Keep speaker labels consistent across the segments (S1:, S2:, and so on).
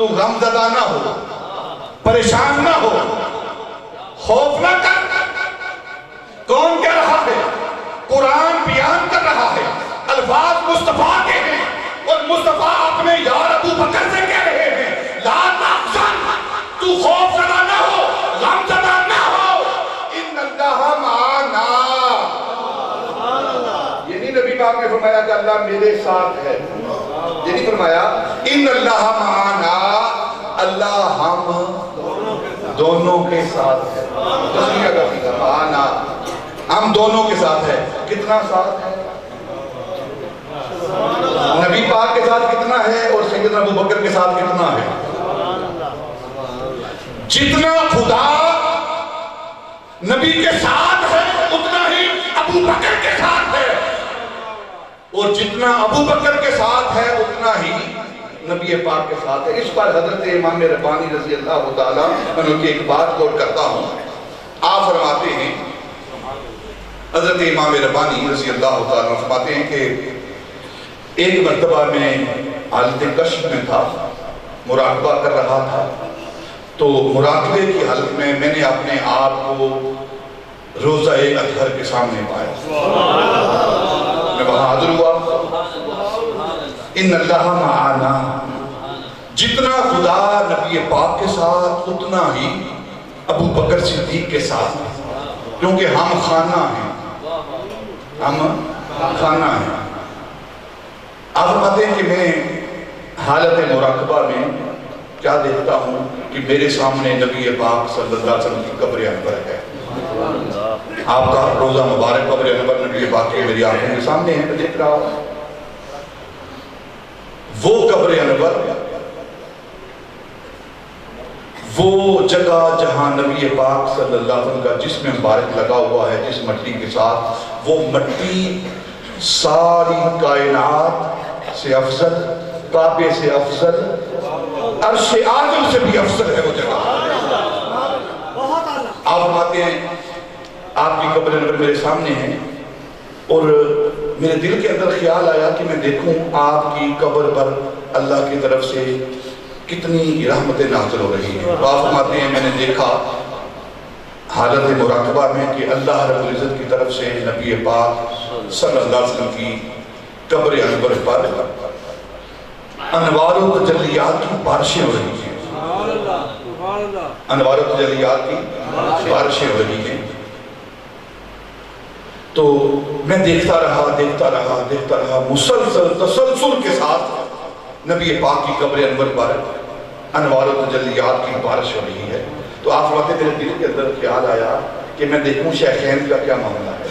S1: تو غم زدہ نہ ہو، پریشان نہ ہو، خوف نہ کر۔ کون کہہ رہا ہے؟ قرآن بیان کر رہا ہے، الفاظ مصطفیٰ کے ہیں، اور مصطفیٰ اپنے یار ابو بکر سے کہہ رہے ہیں لا تحزن، تو خوف زدہ نہ ہو، غم زدہ نہ ہو، ان اللہ معانا۔ یہ نہیں نبی پاک نے فرمایا کہ اللہ میرے ساتھ ہے، یہ نہیں فرمایا ان اللہ معانا، اللہ ہم دونوں کے ساتھ ہے۔ تسمیہ کا فیضا معانا، ہم دونوں کے ساتھ ہے۔ کتنا ساتھ ہے؟ نبی پاک کے ساتھ کتنا ہے اور سیدنا ابو بکر کے ساتھ کتنا ہے؟ جتنا خدا نبی کے ساتھ ہے اتنا ہی ابو بکر کے ساتھ ہے، اور جتنا ابو بکر کے ساتھ ہے اتنا ہی نبی پاک کے ساتھ ہے۔ اس پر حضرت امام ربانی رضی اللہ تعالیٰ عنہ کی ایک بات کوٹ کرتا ہوں۔ آپ فرماتے ہیں، حضرت امام ربانی رضی اللہ تعالیٰ عنہ فرماتے ہیں کہ ایک مرتبہ میں حالت کشف میں تھا، مراقبہ کر رہا تھا، تو مراقبے کی حالت میں میں نے اپنے آپ کو روزہ اطہر کے سامنے پایا۔ میں وہاں حاضر ہوا۔ ان اللہ معانا، جتنا خدا نبی پاک کے ساتھ اتنا ہی ابو بکر صدیق کے ساتھ، کیونکہ ہم خانہ ہیں، ہم خانہ ہیں۔ آپ فرماتے ہیں کہ میں حالت مراقبہ میں کیا دیکھتا ہوں کہ میرے سامنے نبی پاک صلی اللہ علیہ وسلم کی قبر انور ہے۔ آپ کا روزہ مبارک قبر انور نبی پاک کے میری آنکھوں کے سامنے ہے، میں دیکھ رہا ہوں۔ وہ قبر انور، وہ جگہ جہاں نبی پاک صلی اللہ علیہ وسلم کا جسم مبارک لگا ہوا ہے جس مٹی کے ساتھ، وہ مٹی ساری کائنات سے افضل، کعبے سے افضل، عرش اعظم سے بھی افضل ہے وہ جگہ۔ آپ فرماتے ہیں آپ کی قبر انور میرے سامنے ہے، اور میرے دل کے اندر خیال آیا کہ میں دیکھوں آپ کی قبر پر اللہ کی طرف سے کتنی رحمتیں نازل ہو رہی ہیں۔ آپ فرماتے ہیں میں نے دیکھا حالت مراقبہ میں کہ اللہ رب العزت کی طرف سے نبی پاک صلی اللہ علیہ وسلم کی قبر انور پر انوار و تجلیات کی بارشیں ہو رہی ہیں، انوار و تجلیات کی بارشیں ہو رہی ہیں۔ تو میں دیکھتا رہا مسلسل تسلسل کے ساتھ نبی پاک کی قبر انور پر انوار و تجلیات کی بارش ہو رہی ہے۔ تو آپ فرماتے میرے دل کے اندر خیال آیا کہ میں دیکھوں شیخین کا کیا معاملہ ہے،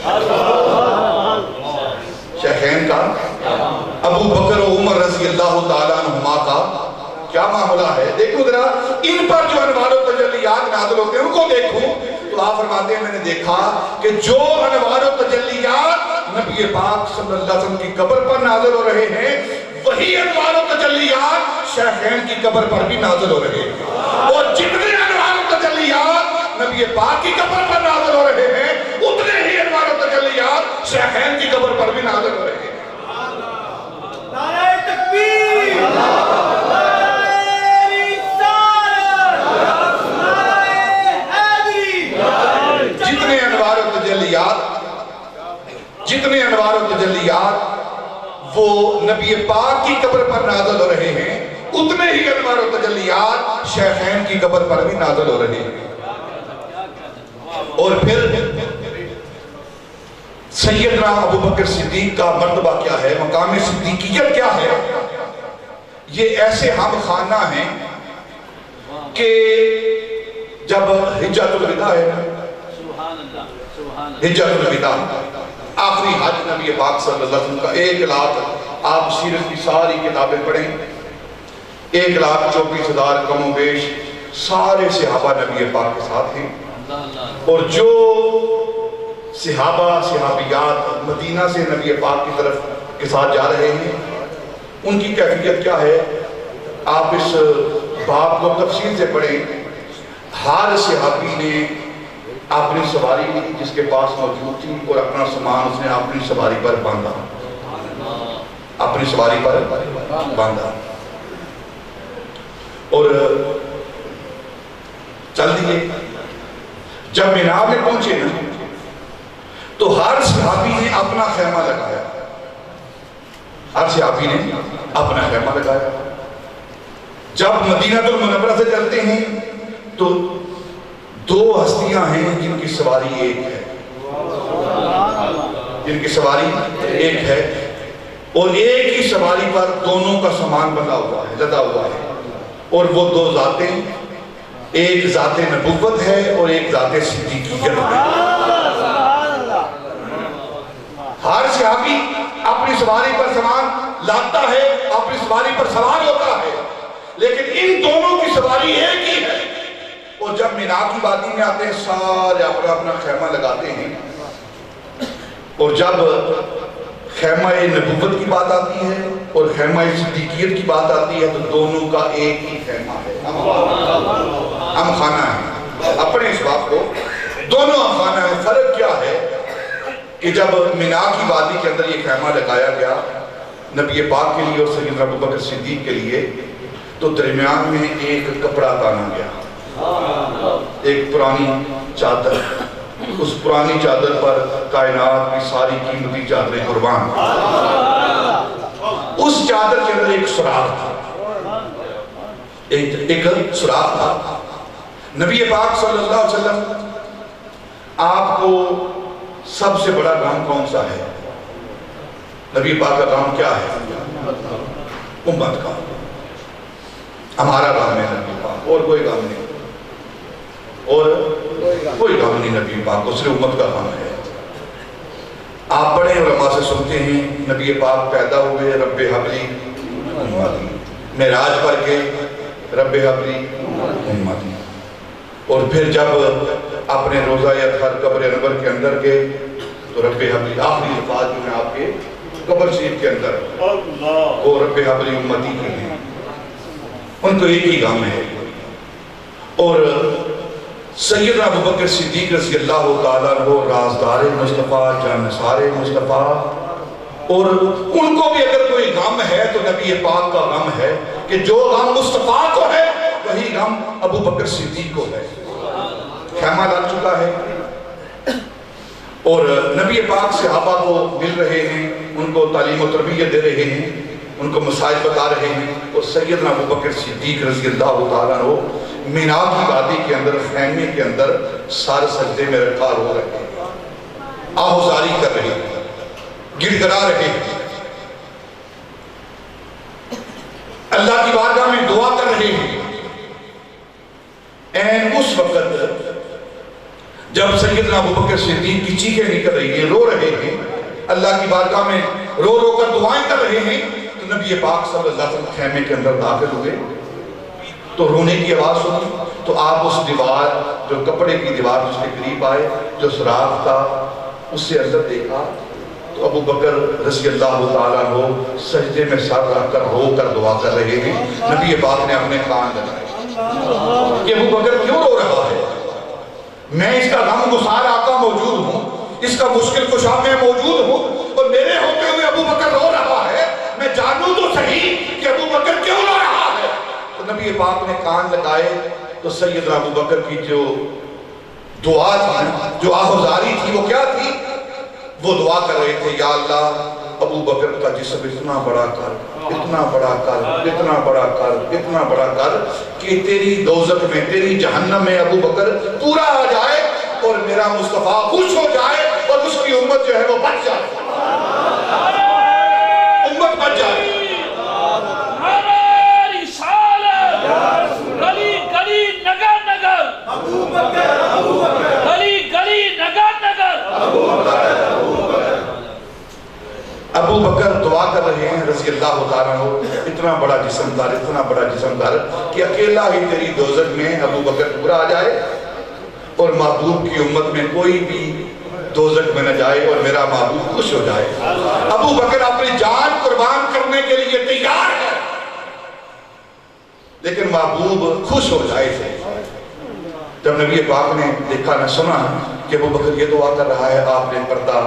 S1: شیخین کا، ابو بکر و عمر رضی اللہ تعالیٰ عنہما کا کیا معاملہ ہے، دیکھوں ذرا ان پر جو انوار و تجلیات نازل ہوتے ہیں ان کو دیکھوں۔ تو آپ فرماتے ہیں میں نے دیکھا کہ جو انوار و تجلیات نبی پاک صلی اللہ علیہ وسلم کی قبر پر نازل ہو رہے ہیں، وہی انوار و تجلیات شیخین کی قبر پر بھی نازل ہو رہے ہیں، اور جتنے انوار و تجلیات نبی پاک کی قبر پر نازل ہو رہے ہیں اتنے ہی انوار و تجلیات شیخین کی قبر پر بھی نازل ہو رہے ہیں۔
S2: نعرہ تکبیر، نعرہ رسالت، نعرہ حیدری۔
S1: جتنے انوار و تجلیات وہ نبی پاک کی قبر پر نازل ہو رہے ہیں اتنے ہی انوار و تجلیات شیخین کی قبر پر بھی نازل ہو رہے ہیں۔ اور پھر سیدنا ابو بکر صدیق کا مرتبہ کیا ہے، مقام صدیقیت کیا ہے؟ یہ ایسے ہم خانہ ہیں کہ جب حجۃ الوداع ہے، حجۃ الوداع آخری حج نبی پاک صلی اللہ علیہ وسلم کا 1,00,000، آپ سیرت کی ساری کتابیں پڑھیں، 1,24,000 کم و بیش سارے صحابہ نبی پاک کے ساتھ ہیں، اور جو صحابہ صحابیات مدینہ سے نبی پاک کی طرف کے ساتھ جا رہے ہیں ان کی کیفیت کیا ہے؟ آپ اس باب کو تفصیل سے پڑھیں۔ ہر صحابی نے اپنی سواری جس کے پاس موجود تھی اور اپنا سامان اس نے اپنی سواری پر باندھا، اپنی سواری پر باندھا۔ اور چل دیے. جب مینا میں پہنچے نا تو ہر صحابی نے اپنا خیمہ لگایا. ہر صحابی نے اپنا خیمہ لگایا. جب مدینہ المنورہ سے چلتے ہیں تو دو ہستیاں ہیں جن کی سواری ایک ہے. جن کی سواری ایک ہے اور ایک ہی سواری پر دونوں کا سامان بنا ہوا ہے, لدا ہوا ہے. اور وہ دو ذاتیں, ایک ذات نبوت ہے اور ایک ذات صدیقیت ہے. ہر صحابی اپنی سواری پر سامان لاتا ہے, اپنی سواری پر سوار ہوتا ہے, لیکن ان دونوں کی سواری ایک ہی ہے. اور جب مینا کی وادی میں آتے ہیں سارے اپنا اپنا خیمہ لگاتے ہیں. اور جب خیمہ نبوت کی بات آتی ہے اور خیمہ صدیقیت کی بات آتی ہے تو دونوں کا ایک ہی خیمہ ہے, ہم خانہ ہیں. اپنے اس بات کو دونوں ہم خانہ ہیں. فرق کیا ہے کہ جب مینا کی وادی کے اندر یہ خیمہ لگایا گیا نبی پاک کے لیے اور سیدنا ابوبکر صدیق کے لیے, تو درمیان میں ایک کپڑا تانا گیا, ایک پرانی چادر. اس پرانی چادر پر کائنات کی ساری قیمتی چادریں قربان. اس چادر کے اندر ایک سراغ تھا, ایک سراغ تھا. نبی پاک صلی اللہ علیہ وسلم, آپ کو سب سے بڑا غم کون سا ہے؟ نبی پاک کا غم کیا ہے؟ امت کا. ہمارا غم ہے نبی پاک, اور کوئی غم نہیں, اور کوئی غم نہیں نبی پاک کو, صرف امت کا غم ہے. آپ بڑے علماء سے سنتے ہیں نبی پاک پیدا ہوئے رب حبلی امتی, معراج پر کے رب حبلی امتی, اور پھر جب اپنے روضہ اطہر قبر انور کے اندر گئے تو رب حبلی, آخری الفاظ جو ہیں آپ کے قبر شریف کے اندر, وہ رب حبلی امتی کے ہیں. ان کو ایک ہی غم ہے. اور سیدنا ابوبکر صدیق رضی اللہ تعالیٰ عنہ رازدار مصطفیٰ, جانثار مصطفیٰ, اور ان کو بھی اگر کوئی غم ہے تو نبی پاک کا غم ہے کہ جو غم مصطفیٰ کو ہے وہی غم ابوبکر صدیق کو ہے. خیمہ لگ چکا ہے اور نبی پاک صحابہ کو مل رہے ہیں, ان کو تعلیم و تربیت دے رہے ہیں, ان کو مسائل بتا رہے ہیں. اور سیدنا ابوبکر صدیق رضی اللہ تعالیٰ عنہ مینا کی وادی کے اندر خیمے کے اندر سارے سجدے میں رکھا ہو رہے ہیں, آہوزاری کر رہے ہیں, گڑ گڑا رہے ہیں, اللہ کی بارگاہ میں دعا کر رہے ہیں. این اس وقت جب سیدنا ابوبکر صدیق کی چیخیں نکل رہی ہیں, رو رہے ہیں, اللہ کی بارگاہ میں رو رو کر دعائیں کر رہے ہیں, تو نبی پاک صلی اللہ علیہ وسلم خیمے کے اندر داخل ہوئے تو رونے کی آواز سنی. تو آپ اس دیوار, جو کپڑے کی دیوار اس کے قریب آئے, جو سراغ تھا اس سے اندر دیکھا تو ابو بکر رضی اللہ تعالیٰ عنہ سجدے میں سر رکھ کر رو کر دعا کر رہے ہیں. نبی پاک نے اپنے کان لگائے کہ ابو بکر کیوں رو رہا ہے؟ میں اس کا غم گسار آقا موجود ہوں, اس کا مشکل کشا میں موجود ہوں, اور میرے ہوتے ہوئے ابو بکر رو رہا ہے, میں جانوں تو صحیح کہ ابو بکر کیوں رو رہا ہے. تو نبی پاک نے کان لگائے تو سیدنا ابو بکر کی جو دعا تھی, جو آہوزاری تھی, وہ کیا تھی؟ وہ دعا کر رہے تھے, یا اللہ ابو بکر کا جسم اتنا بڑا کر, اتنا بڑا کر, اتنا بڑا کر, اتنا بڑا کر کہ تیری دوزخ میں, تیری جہنم میں ابو بکر پورا آ جائے اور میرا مصطفیٰ خوش ہو جائے اور اس کی امت جو ہے وہ بچ جائے, امت بچ جائے.
S3: گلی گلی نگر نگر گلی گلی نگر نگر
S1: ابو بکر دعا کر رہے ہیں رضی اللہ تعالیٰ عنہ, اتنا بڑا جسم دار, اتنا بڑا جسم دار کہ اکیلا ہی تیری دوزخ میں ابو بکر پورا آ جائے اور محبوب کی امت میں کوئی بھی دوزخ میں نہ جائے اور میرا محبوب خوش ہو جائے. ابو بکر اپنی جان قربان کرنے کے لیے تیار ہے لیکن محبوب خوش ہو جائے تھے. جب نبی پاک نے دیکھا نہ سنا کہ ابو بکر یہ دعا کر رہا ہے, آپ نے پردہ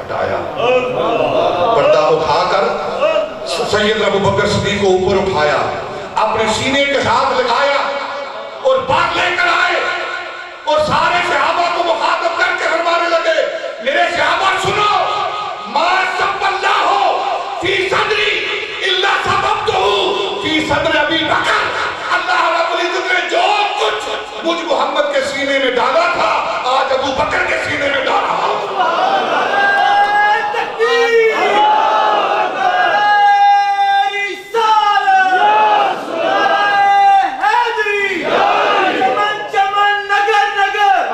S1: ہٹایا, پردہ اٹھا کر سیدنا ابو بکر صدیق کو اوپر اٹھایا, اپنے سینے کے ساتھ لگایا اور بات لے کر آئے اور سارے صحابہ کو مخاطب کر کے فرمانے لگے میرے صحابہ سنو ما سب اللہ ہو فی صدری اللہ سببتہو فی صدر ابی بکر اللہ رب العزت نے جو کچھ مجھ محمد کے سینے میں ڈالا تھا آج ابو بکر کے سینے میں ڈالا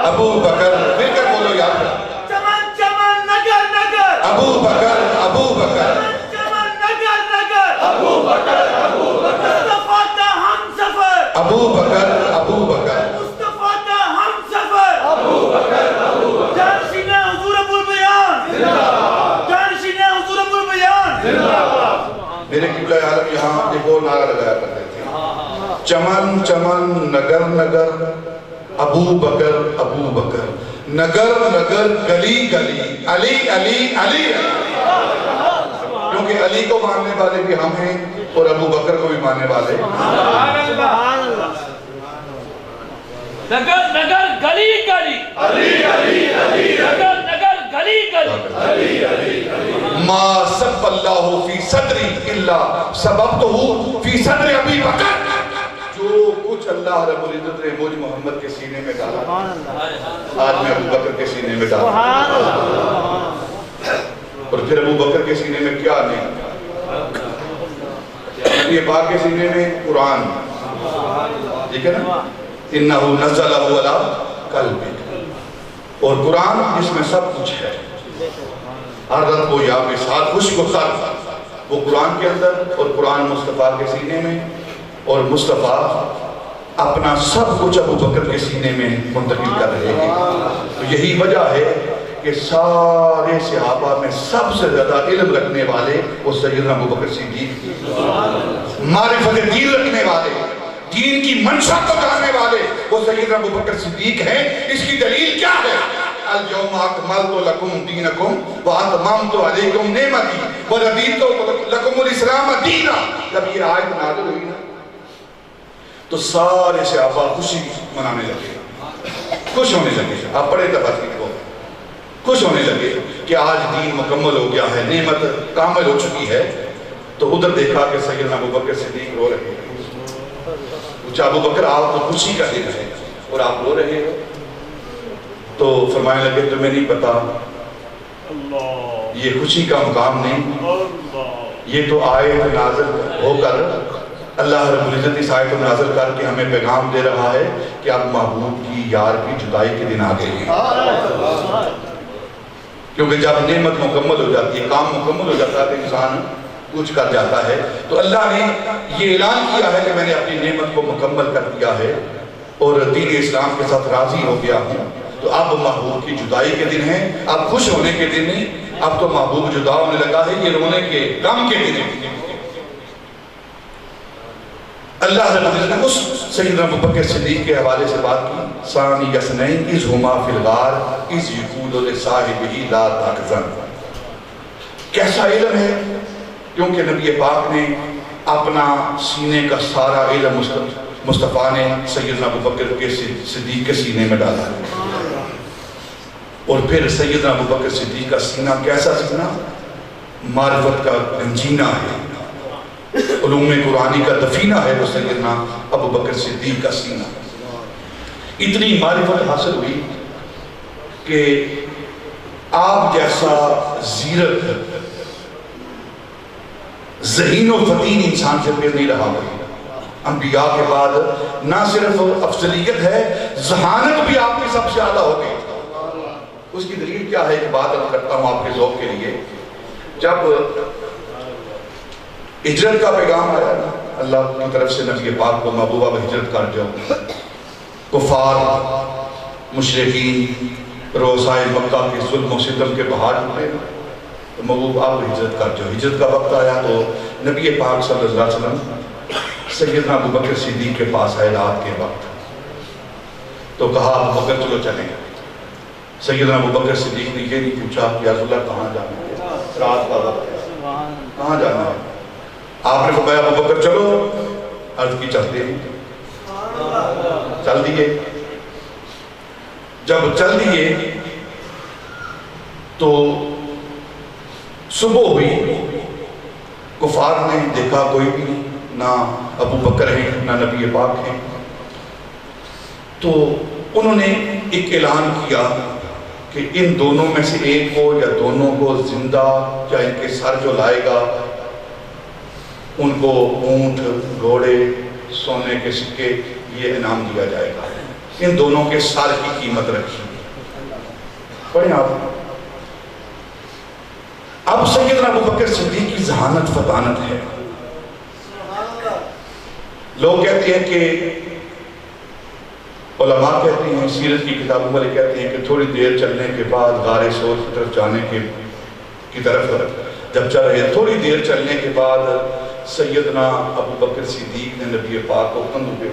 S1: ابو بکر مل کر بولو یاد
S2: چمن چمن نگر نگر
S1: ابو بکر ابو بکر
S2: چمن نگر نگر ابو بکر مصطفیٰ کا ہم سفر
S1: ابو بکر
S2: مصطفیٰ کا ہم سفر جانشینِ حضور ابو البیان جانشینِ حضور ابو البیان
S1: میرے قبلہ عالم یہاں ایک اور نعرہ لگایا کرتے تھے چمن چمن نگر نگر ابو بکر نگر نگر گلی گلی علی علی علی کیونکہ علی کو ماننے والے بھی ہم ہیں اور ابو بکر کو بھی ماننے والے
S3: نگر نگر گلی گلی نگر نگر گلی گلی
S1: ما سب اللہ فی صدری اللہ سببتہو فی صدر ابی بکر جو کچھ اللہ رب العزت نے مجھ محمد کے سینے میں ڈالا آج میں ابو بکر کے سینے میں ڈالا اور پھر ابو بکر کے سینے میں کیا نہیں یہ پاک کے سینے میں قرآن ٹھیک ہے نا انہو نزلہ علی قلبک اور قرآن جس میں سب کچھ ہے عرض کو یا بسات خوش کو سر وہ قرآن کے اندر اور قرآن مصطفیٰ کے سینے میں اور مصطفیٰ اپنا سب کچھ ابو بکر کے سینے میں منتقل کر رہے ہیں تو یہی وجہ ہے کہ سارے صحابہ میں سب سے زیادہ علم رکھنے والے وہ سیدنا ابو بکر صدیق معرفت دین رکھنے والے دین کی منشا کو جاننے والے وہ سیدنا ابو بکر صدیق ہیں اس کی دلیل کیا ہے اليوم اکملت لکم دینکم واتممت علیکم نعمتی ورضیت لکم الاسلام دینا جب یہ آیت نازل ہوئی نا تو سارے صحابہ خوشی منانے لگے خوش ہونے لگے آپ پڑھے تفاصیل کو خوش ہونے لگے کہ آج دین مکمل ہو گیا ہے نعمت کامل ہو چکی ہے تو ادھر دیکھا کہ سیدنا ابو بکر صدیق رو رہے ہیں پوچھا ابو بکر آپ تو خوشی کا دن ہے اور آپ رو رہے ہو تو فرمانے لگے تمہیں نہیں پتا یہ خوشی کا مقام نہیں یہ تو آیت نازل ہو کر اللہ رب العزت اس آیت کو نازل کر کے ہمیں پیغام دے رہا ہے کہ اب محبوب کی یار کی جدائی کے دن آ گئے ہیں کیونکہ جب نعمت مکمل ہو جاتی ہے کام مکمل ہو جاتا ہے تو انسان کچھ کر جاتا ہے تو اللہ نے یہ اعلان کیا ہے کہ میں نے اپنی نعمت کو مکمل کر دیا ہے اور دین اسلام کے ساتھ راضی ہو گیا ہوں تو اب محبوب کی جدائی کے دن ہیں اب خوش ہونے کے دن نہیں اب تو محبوب جدا ہونے لگا ہے یہ رونے کے غم کے دن ہیں اللہ رب العزت نے اس سیدنا ابو بکر صدیق کے حوالے سے بات کی ثانی یسنین اذ ہما فی الغار اذ یقول لصاحبہ لا تحزن کیسا علم ہے کیونکہ نبی پاک نے اپنا سینے کا سارا علم مصطفیٰ نے سیدنا ابو بکر کے صدیق کے سینے میں ڈالا اور پھر سیدنا ابو بکر صدیق کا سینہ کیسا سینہ معرفت کا گنجینہ ہے علوم قرآنی کا دفینہ ہے وہ سیدنا ابو بکر صدیق کا سینہ اتنی معرفت حاصل ہوئی کہ آپ جیسا زیرک ذہین و فتین انسان سے پھر نہیں رہا ہوئی انبیاء کے بعد نہ صرف افضلیت ہے ذہانت بھی آپ کی سب سے اعلیٰ ہو گئی اس کی دلیل کیا ہے کہ بات کرتا ہوں آپ کے ذوق کے لیے جب ہجرت کا پیغام آیا اللہ کی طرف سے نبی پاک کو محبوبہ ہجرت کر جاؤ کفار مشرکین روزائے مکہ کے ظلم و ستم کے پہاڑ ہوئے تو محبوب آپ ہجرت کر جاؤ ہجرت کا وقت آیا تو نبی پاک صلی اللہ علیہ وسلم سیدنا ابو بکر صدیق کے پاس آئے رات کے وقت تو کہا ابو بکر چلو چلیں سیدنا ابو بکر صدیق نے یہ نہیں پوچھا کہ یا رسول اللہ کہاں جانا ہے رات کا وقت ہے کہاں جانا ہے آپ نے فرمایا ابو بکر چلو عرض کی چلتے ہیں، چل دیے۔ جب چل دیے تو صبح ہوئی، کفار نے دیکھا کوئی بھی نہیں، نہ ابو بکر ہیں نہ نبی پاک ہیں، تو انہوں نے ایک اعلان کیا کہ ان دونوں میں سے ایک کو یا دونوں کو زندہ یا ان کے سر جو لائے گا ان کو اونٹ، گھوڑے، سونے کے سکے یہ انعام دیا جائے گا۔ ان دونوں کے سر کی قیمت رکھی۔ پڑھیں آپ، اب سیدنا ابو بکر صدیق کی ذہانت فطانت ہے۔ لوگ کہتے ہیں کہ علماء کہتے ہیں، سیرت کی کتابوں والے کہتے ہیں کہ تھوڑی دیر چلنے کے بعد غار ثور کی طرف جانے کی طرف جب چل رہے تھوڑی دیر چلنے کے بعد سیدنا ابو بکر صدیق نے نبی پاک کو کندھوں پہ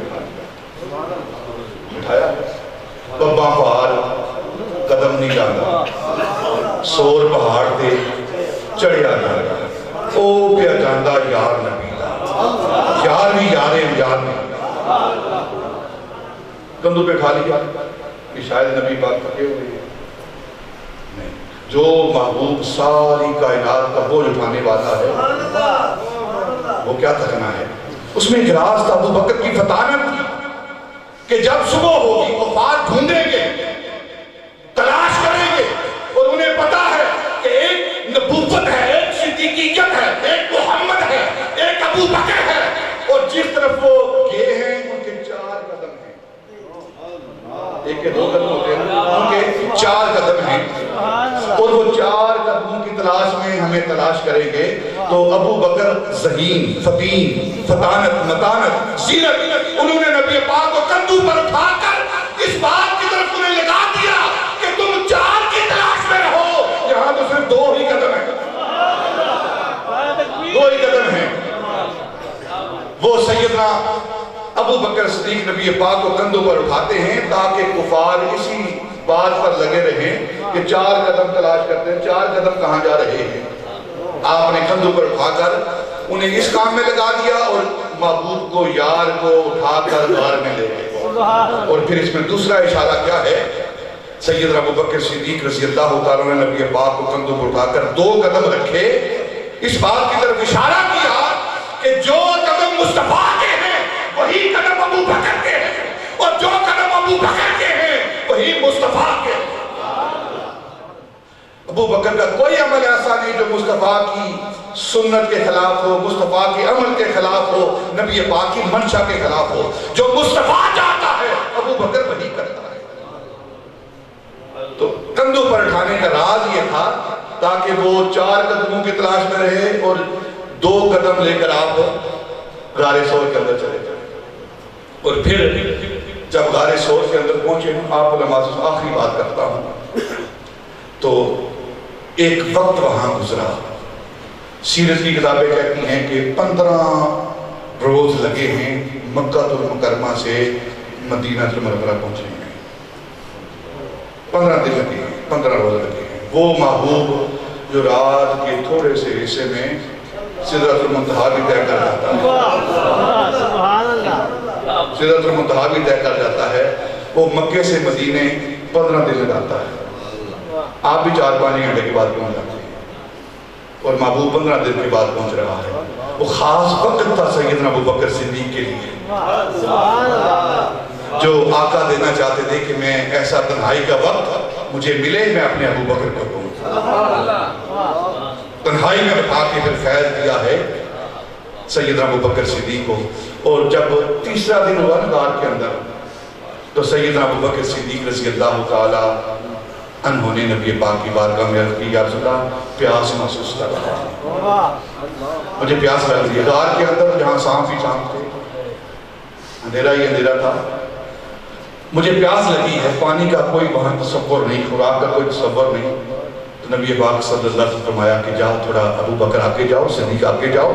S1: بٹھایا، بابا پہاڑ قدم نہیں ڈالا، سور پہاڑ تے چڑھیا جانا، او پیا جاندہ یار نبی دا، یار بھی یارے یار نہیں، کندھوں پہ کھا لیا کہ شاید نبی پاک تھکے ہوئے ہیں۔ نہیں، جو محبوب ساری کائنات کا بوجھ اٹھانے والا ہے وہ کیا تھکنا ہے؟ اس میں اجلاس تھا ابو بکر کی فطانت تھی کہ جب صبح ہوگی کفار ڈھونڈیں گے، تلاش کریں گے، اور انہیں پتا ہے کہ ایک نبوت ہے، ایک صدیقیت ہے، ایک محمد ہے، ایک ابو بکر ہے، اور جس طرف وہ گئے ہیں ان کے 4 قدم ہیں، ایک کے 2 قدم ہوتے ہیں، ان کے 4 قدم ہیں، اور وہ 4 قدموں کی تلاش میں ہمیں تلاش کریں گے۔ تو ابو بکر ذہین، فطین، فطانت، متانت، زینت، انہوں نے نبی پاک کو کندھوں پر اٹھا کر اس بات کی طرف انہیں لگا دیا کہ تم 4 کی تلاش میں رہو، یہاں تو صرف 2 ہی قدم ہیں، 2 ہی قدم ہیں۔ وہ سیدنا ابو بکر صدیق نبی پاک کو کندھوں پر اٹھاتے ہیں تاکہ کفار اسی بات پر لگے رہیں کہ 4 قدم تلاش کرتے ہیں، 4 قدم کہاں جا رہے ہیں۔ آپ نے کندھوں پر اٹھا کر انہیں اس کام میں لگا دیا اور معبود کو، یار کو اٹھا کر غار میں لے گئے۔ اور پھر اس میں دوسرا اشارہ کیا ہے؟ سیدنا ابو بکر صدیق رضی اللہ تعالیٰ نے نبی پاک کو کندھوں پر اٹھا کر 2 قدم رکھے، اس بات کی طرف اشارہ کیا کہ جو قدم مصطفیٰ کے ہیں وہی قدم ابو بکر کے ہیں، اور جو قدم ابو بکر کے ہیں وہی مصطفیٰ کے ہیں۔ ابو بکر کا کوئی عمل ایسا نہیں جو مصطفیٰ کی سنت کے خلاف ہو، مصطفیٰ کے عمل کے خلاف ہو، نبی پاک کی منشا کے خلاف ہو۔ جو مصطفیٰ چاہتا ہے ابو بکر وہی کرتا ہے۔ تو کندھوں پر اٹھانے کا راز یہ تھا تاکہ وہ 4 قدموں کی تلاش میں رہے اور 2 قدم لے کر آپ غار ثور کے اندر چلے جائیں۔ اور پھر جب غار ثور کے اندر پہنچے، آپ علماء سے آخری بات کرتا ہوں، تو ایک وقت وہاں گزرا۔ سیرت کی کتابیں کہتی ہیں کہ 15 روز لگے ہیں مکہ المکرمہ سے مدینہ المنورہ پہنچنے میں، 15 دن لگے ہیں، 15 روز لگے ہیں۔ وہ محبوب جو رات کے تھوڑے سے حصے میں سدرۃ المنتہا بھی طے کر جاتا ہے، سدرۃ المنتہا بھی طے کر جاتا ہے، وہ مکے سے مدینے 15 دن لگاتا ہے۔ آپ بھی 4-5 گھنٹے کے بعد پہنچ جاتے ہیں، اور محبوب 15 دن کے بعد پہنچ رہا ہے۔ وہ خاص وقت تھا سیدنا ابو بکر صدیق کے لیے، جو آقا دینا چاہتے تھے کہ میں ایسا تنہائی کا وقت مجھے ملے، میں اپنے ابو بکر کو دوں۔ تنہائی میں بٹھا کے پھر فیض دیا ہے سیدنا ابو بکر صدیق کو۔ اور جب تیسرا دن ہوا غار کے اندر، تو سیدنا ابو بکر صدیق رضی اللہ تعالی عنہ نے نبی پاک کی بارگاہ میں عرض کی، یا رسول اللہ پیاس محسوس کر رہا ہوں، مجھے پیاس لگ رہی ہے۔ غار کے اندر جہاں سانپ ہی سانپ تھے، اندھیرا ہی اندھیرا تھا، مجھے پیاس لگی ہے، پانی کا کوئی وہاں تصور نہیں، خوراک کا کوئی تصور نہیں۔ تو نبی پاک صلی اللہ علیہ وسلم فرمایا کہ جاؤ تھوڑا ابو بکر آگے جاؤ، صدیق آگے جاؤ،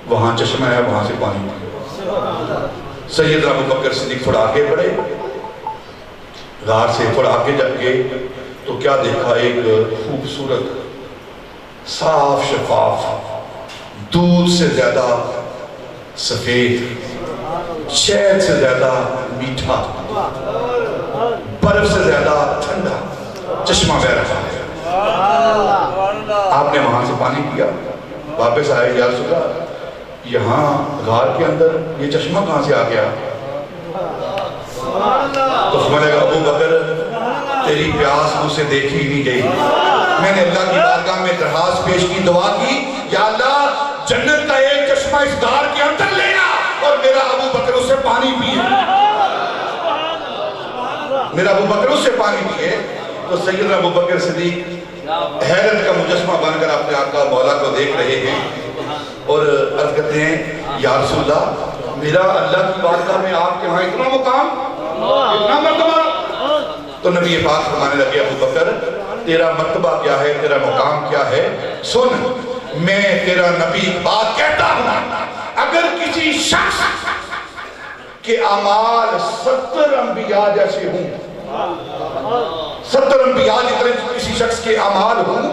S1: وہاں چشمہ ہے، وہاں سے پانی پیو۔ سیدنا ابو بکر صدیق تھوڑا آگے بڑھے، غار سے تھوڑا آگے جا کے تو کیا دیکھا؟ ایک خوبصورت صاف شفاف دودھ سے زیادہ سفید، شہد سے زیادہ میٹھا، برف سے زیادہ ٹھنڈا چشمہ بہ رہا ہے۔ آپ نے وہاں سے پانی پیا، واپس آئے، یا رسول اللہ یہاں غار کے اندر یہ چشمہ کہاں سے آ گیا؟ تو فرمایا ابو بکر تیری پیاس مجھ سے دیکھی ہی نہیں گئی، میں نے اللہ کی بارگاہ میں درخواست پیش کی، دعا کی، یا اللہ جنت کا ایک چشمہ اس غار کے اندر لینا اور میرا ابو بکر اس سے پانی پیے، میرا ابو بکر اس سے پانی پیے۔ تو سیدنا ابو بکر صدیق حیرت کا مجسمہ بن کر اپنے آقا مولا کو دیکھ رہے ہیں اور عرض کرتے ہیں یا رسول اللہ میرا اللہ کی بارگاہ میں آپ کے ہاں اتنا مقام، اتنا مرتبہ؟ تو نبی پاک فرمانے لگے ابو بکر تیرا مرتبہ کیا ہے، تیرا مقام کیا ہے، سن میں تیرا نبی بات کہتا ہوں، اگر کسی شخص کے اعمال 70 انبیاء جیسے ہوں، 70 انبیاء جتنے کسی شخص کے اعمال ہوں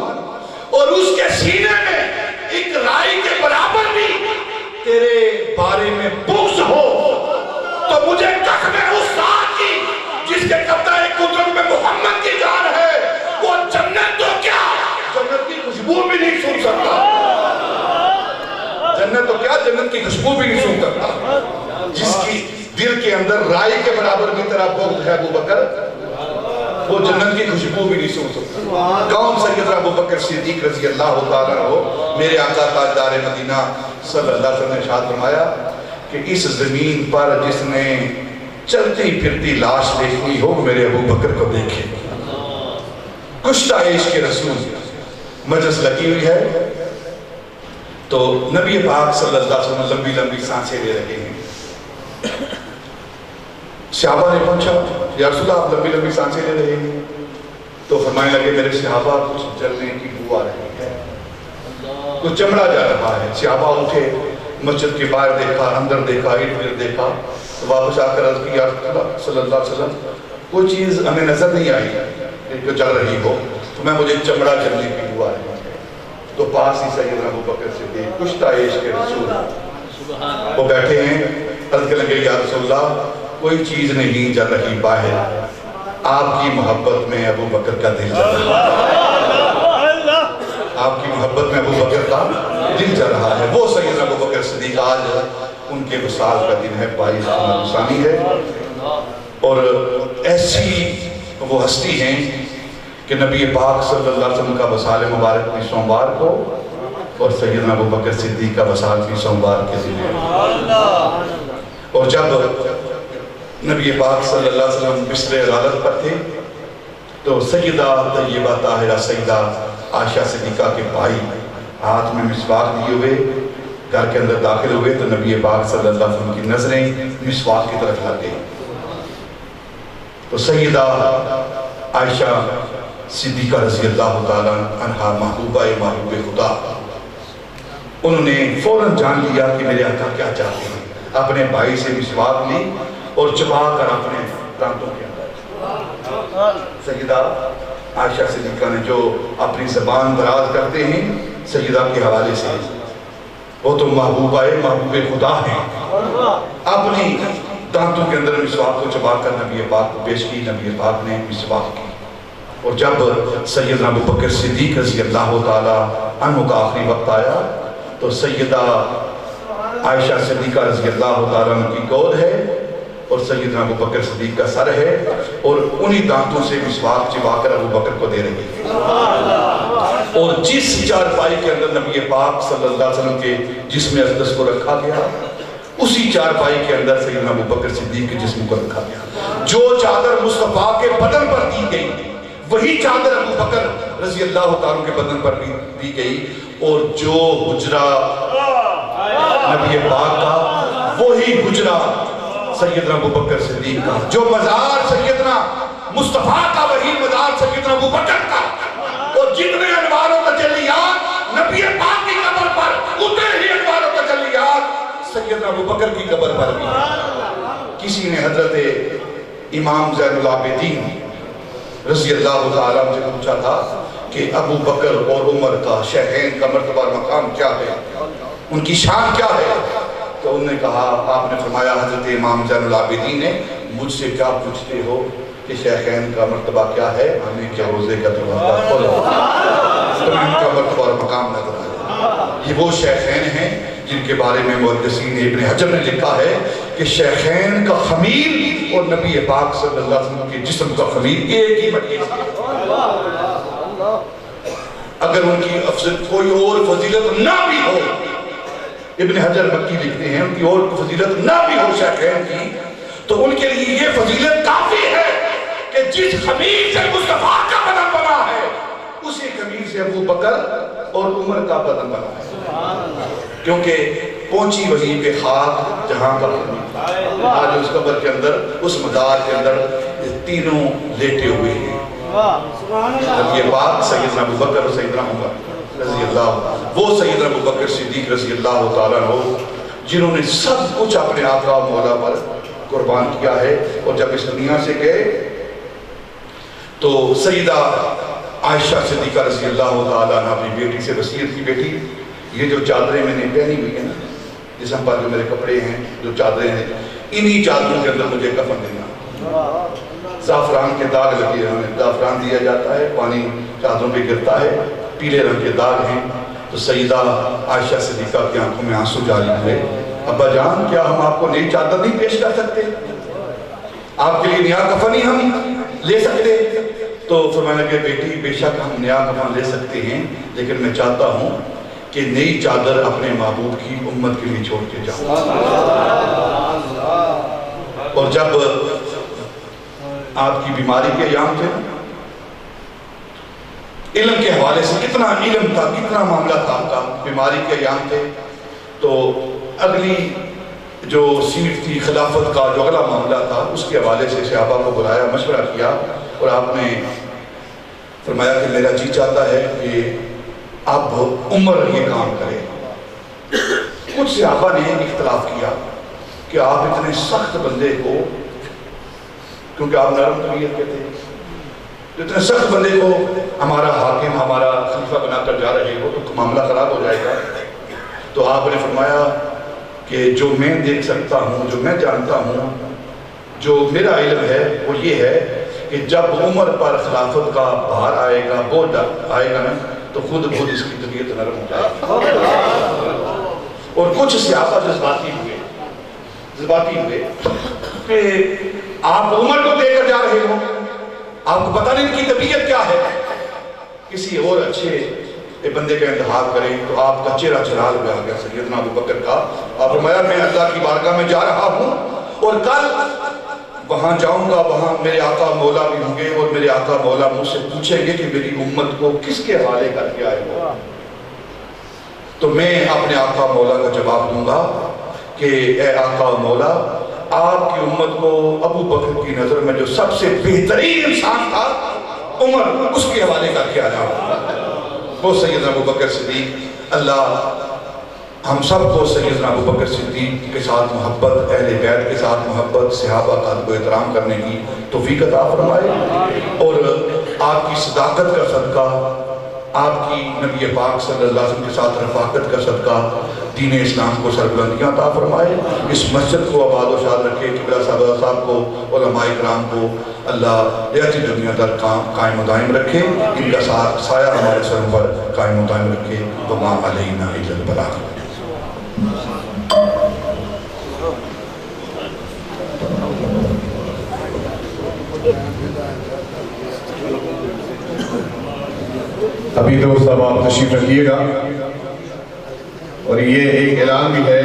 S1: اور اس کے سینے میں ایک رائی کے برابر بھی تیرے بارے میں بغض ہو، تو مجھے قسم ہے اس ذات کی جس کے قبضہ قدرت میں محمد کی جان ہے، وہ جنت تو کیا جنت کی خوشبو بھی نہیں سن سکتا، جنت تو کیا جنت کی خوشبو بھی نہیں سن سکتا۔ جس کی دل کے اندر رائی کے برابر بھی تیرا بغض ہے ابو بکر، وہ جنت کی خوشبو بھی نہیں سن سکتا۔ کون سیدنا ابو بکر صدیق رضی اللہ تعالیٰ عنہ، میرے آقا تاجدار مدینہ صلی اللہ علیہ وسلم نے ارشاد فرمایا کہ اس زمین پر جس نے چلتی پھرتی لاش دیکھنی ہو میرے ابو بکر کو دیکھے۔ کشتہ عشق کے رسول مجلس لگی ہوئی ہے تو نبی پاک صلی اللہ علیہ وسلم لمبی لمبی سانسیں لے رہے ہیں۔ صحابہ نے پوچھا یا رسول اللہ آپ لمبی لمبی سانسیں لے رہے ہیں؟ تو فرمانے لگے میرے صحابہ کچھ جلنے کی بو آ رہی ہے، کچھ چمڑا جا رہا ہے۔ صحابہ اٹھے، مسجد کے باہر دیکھا، اندر دیکھا، ارد گرد دیکھا، تو واپس آ کر عرض کی یا رسول اللہ صلی اللہ علیہ وسلم کوئی چیز ہمیں نظر نہیں آئی جو چل رہی ہو، تو مجھے چمڑا جلنے کی بو آ رہی ہے۔ تو پاس ہی سیدنا ابو بکر صدیق کشتہ عشق کے رسول وہ بیٹھے ہیں، عرض کرنے لگے یا رسول اللہ کوئی چیز نہیں جل رہی باہر، آپ کی محبت میں ابو بکر کا دل جل رہا ہے، آپ کی محبت میں ابو بکر کا دل جل رہا ہے۔ وہ سیدنا ابو بکر صدیق آج ان کے وصال کا دن ہے، 22 رمضان ثانی ہے، اور ایسی وہ ہستی ہیں کہ نبی پاک صلی اللہ علیہ وسلم کا وصال مبارک بھی سوموار کو اور سیدنا ابو بکر صدیق کا وصال بھی سوموار کے دن ہے۔ اور جب نبی پاک صلی اللہ علیہ وسلم بستر عدالت پر تھے تو سیدہ طیبہ طاہرہ سیدہ عائشہ صدیقہ کے بھائی ہاتھ میں مسواک لیے ہوئے گھر کے اندر داخل ہوئے تو نبی پاک صلی اللہ علیہ وسلم کی نظریں مسواک کی طرف لگ گئی۔ تو سیدہ عائشہ صدیقہ رضی اللہ تعالیٰ عنہا محبوبہ محبوب خدا، انہوں نے فوراً جان لیا کہ میرے آقا کیا چاہتے ہیں، اپنے بھائی سے مسواک لی اور چبا کر اپنے دانتوں کے اندر۔ سیدہ عائشہ صدیقہ نے جو اپنی زبان دراز کرتے ہیں سیدہ کے حوالے سے، وہ تو محبوبہ محبوب خدا ہیں، اپنی دانتوں کے اندر مسواک کو چبا کر نبی پاک کو پیش کی، نبی پاک نے مسواک کی۔ اور جب سیدنا ابو بکر صدیق رضی اللہ تعالیٰ عنہ کا آخری وقت آیا تو سیدہ عائشہ صدیقہ رضی اللہ تعالیٰ عنہ کی گود ہے اور سیدنا ابو بکر صدیق کا سر ہے اور انہی دانتوں سے مسواک چبا کر ابو بکر کو دے رہی ہے۔ اور جس چارپائی کے اندر نبی پاک صلی اللہ علیہ وسلم کے جسم اقدس کو رکھا گیا اسی چارپائی کے اندر سیدنا ابو بکر صدیق کے جسم کو رکھا گیا۔ جو چادر مصطفیٰ کے بدن پر دی گئی وہی چادر ابو بکر رضی اللہ تعالیٰ کے بدن پر بھی دی گئی، اور جو حجرہ نبی پاک کا وہی حجرہ سیدنا ابو بکر صدیق کا، جو مزار سیدنا مصطفیٰ کا وہی مزار سیدنا ابو بکر کا، اور جتنے انوار و تجلیات نبی پاک کی قبر پر اتنے ہی انوار و تجلیات سیدنا ابو بکر کی قبر پر بھی۔ کسی نے حضرت امام زین العابدین رضی اللہ تعالیٰ عنہ سے پوچھا تھا کہ ابو بکر اور عمر کا شیخین کا مرتبہ مقام کیا ہے، ان کی شان کیا ہے؟ تو تو انہوں نے کہا، آپ نے فرمایا حضرت امام زین العابدین نے مجھ سے کیا پوچھتے ہو کہ شیخین کا مرتبہ کیا ہے؟ ہمیں کیا روزے کا دروازہ کھولو، تمہیں ان کا مرتبہ اور مقام نظر آئے۔ یہ وہ شیخین ہیں جن کے بارے میں محدثین ابن حجر نے لکھا ہے کہ شیخین کا خمیر اور نبی پاک صلی اللہ علیہ وسلم کے جسم کا خمیر ایک ہی مٹی سے، اگر ان کی افضل کوئی اور فضیلت نہ بھی ہو، ابن حجر مکی لکھتے ہیں ان کی اور فضیلت نہ بھی ہو شیخین کی، تو ان کے لیے یہ فضیلت کافی ہے کہ جس خمیر سے مصطفیٰ کا بدن بنا ہے اسی خمیر سے ابو بکر اور عمر کا بدن بنا ہے، کیونکہ پہنچی وہیں پہ خاک جہاں کا خمیر، آج اس قبر کے اندر، اس مدار کے اندر یہ تینوں لیٹے ہوئے ہیں، نبی پاک سیدنا ابو بکر اور سیدنا عمر رضی اللہ، وہ سیدنا ابو بکر صدیق رضی اللہ تعالیٰ عنہ جنہوں نے سب کچھ اپنے آقا مولا پر قربان کیا ہے، اور جب اس دنیا سے گئے تو سیدہ عائشہ صدیقہ رضی اللہ تعالیٰ عنہ اپنی بیٹی سے وصیت کی، بیٹی یہ جو چادریں میں نے پہنی ہوئی ہیں نا، جسم پر جو میرے کپڑے ہیں، جو چادریں ہیں، انہی چادروں کے اندر مجھے کفن دینا، زعفران کے داغ لگے ہیں، زعفران دیا جاتا ہے، پانی چادروں پہ گرتا ہے، پیلے رنگ کے داغ ہیں، تو سیدہ عائشہ صدیقہ کی آنکھوں میں آنسو جاری ہوئے، ابا جان کیا ہم آپ کو نئی چادر نہیں پیش کر سکتے؟ آپ کے لیے نیا کفن ہی ہم لے سکتے؟ تو فرمانے لگے بیٹی بے شک ہم نیا کفن لے سکتے ہیں، لیکن میں چاہتا ہوں کہ نئی چادر اپنے محبوب کی امت کے لیے چھوڑ کے جاؤں۔ اور جب آپ کی بیماری کے ایام تھے، علم کے حوالے سے کتنا علم تھا، کتنا معاملہ تھا آپ کا، بیماری کے ایام تھے، تو اگلی جو سیٹ تھی خلافت کا جو اگلا معاملہ تھا اس کے حوالے سے صحابہ کو بلایا، مشورہ کیا، اور آپ نے فرمایا کہ میرا جی چاہتا ہے کہ اب عمر یہ کام کرے۔ کچھ صحابہ نے اختلاف کیا کہ آپ اتنے سخت بندے کو، کیونکہ آپ نرم طبیعت کے تھے، اتنے سخت بندے کو ہمارا حاکم، ہمارا خلیفہ بنا کر جا رہے ہو تو معاملہ خراب ہو جائے گا۔ تو آپ نے فرمایا کہ جو میں دیکھ سکتا ہوں، جو میں جانتا ہوں، جو میرا علم ہے وہ یہ ہے کہ جب عمر پر خلافت کا بھار آئے گا، بوجھ آئے گا نا، تو خود اس کی طبیعت نرم ہو جائے گی۔ اور کچھ صحابہ جذباتی ہوئے کہ آپ عمر کو دے کر جا رہے ہو، آپ کو پتہ نہیں ان کی طبیعت کیا ہے، کسی اور اچھے بندے کا انتخاب کریں۔ تو آپ کا چہرہ چراغ پہ آ گیا سیدنا ابو بکر کا، آپ فرمایا میں اللہ کی بارگاہ میں جا رہا ہوں، اور کل وہاں جاؤں گا، وہاں میرے آقا مولا بھی ہوں گے، اور میرے آقا مولا مجھ سے پوچھیں گے کہ میری امت کو کس کے حوالے کر کے آئے ہو، تو میں اپنے آقا مولا کا جواب دوں گا کہ اے آقا مولا، آپ کی امت کو ابو بکر کی نظر میں جو سب سے بہترین انسان تھا عمر، اس کے حوالے کر کے آیا ہوں۔ وہ سیدنا ابو بکر صدیق، اللہ ہم سب کو سیدنا ابو بکر صدیق کے ساتھ محبت، اہل بیت کے ساتھ محبت، صحابہ کا ادب و احترام کرنے کی توفیق عطا فرمائے، اور آپ کی صداقت کا صدقہ، آپ کی نبی پاک صلی اللہ علیہ وسلم کے ساتھ رفاقت کا صدقہ دین اسلام کو سربلندیاں عطا فرمائے، اس مسجد کو آباد و شاد رکھے، قبلہ صاحب کو، علماء کرام کو اللہ رہتی دنیا تک قائم و دائم رکھے، ان کا سایہ ہمارے سر پر قائم و دائم رکھے، وما علینا الا البلاغ۔
S4: ابھی دوست صاحب آپ تشریف رکھیے گا، اور یہ ایک اعلان بھی ہے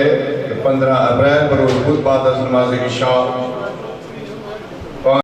S4: کہ 15 اپریل پر روز بدھ بعد از نماز عشاء